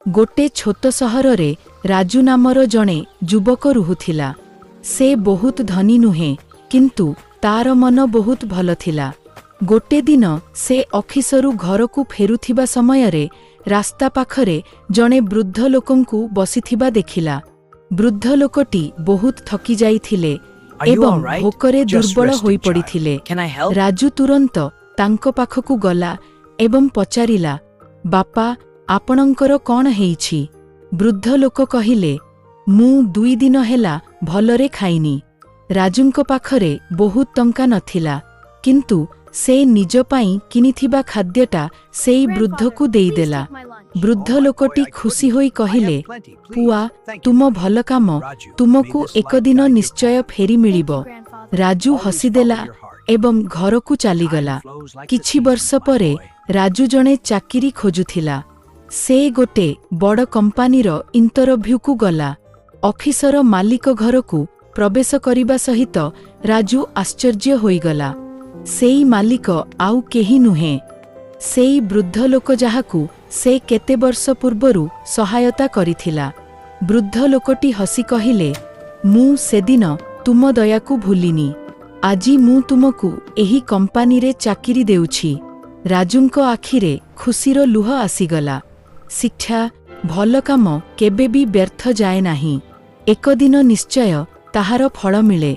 गोटे छोट सहर राजू नामर जणे युवक रुहुथिला। से बहुत धनी नुहे किंतु तार मन बहुत भल थिला। गोटे दिन से ऑफिसरु घरकू फेरुथिबा समयरे रास्ता पाखरे जणे वृद्ध लोकंकु बसिथिबा देखिला। वृद्ध लोकटी बहुत थकी जाइथिले एवं भोकरे दुर्बल होई पड़िथिले। राजू तुरंत तांको पाखकू गला एवं पचारिला, बापा आपणंकर कौन हेइछि? वृद्ध लोक कहिले, मु 2 दिन हेला भलरे खाइनी। राजूंको पाखरे बहुत टंका नथिला किंतु से निज पाई किनिथिबा खाद्यटा सेई वृद्धकू देईदेला। वृद्ध लोकटी खुशी होई कहिले, पुआ तुम भल काम तुमकू एक दिन निश्चय फेरी मिलिबो। राजू हसीदेला एवं घरकू चलीगला। किछि वर्ष परे राजू जणे चाकिरी खोजुथिला। से गोटे बड़ कंपानीर इंटरव्यूकू गला। ऑफिसर मालिक घरकू प्रवेश करिबा सहित राजू आश्चर्य होईगला। सेई मालिक आउ केही नुहे, सेई वृद्ध लोक जाहाकू से केते वर्ष पूर्वरु सहायता करिथिला। वृद्ध लोकटी हसी कहिले, मु सेदिन तुम दयाकू भूलिनी। आजी मु तुमकू एही कंपानी रे चाकिरी देउछि। राजूंको आखिरे खुशीर लुह आसीगला। शिक्षा भल काम केबे भी व्यर्थ जाए नाही। एक दिन निश्चय ताहार फल मिले।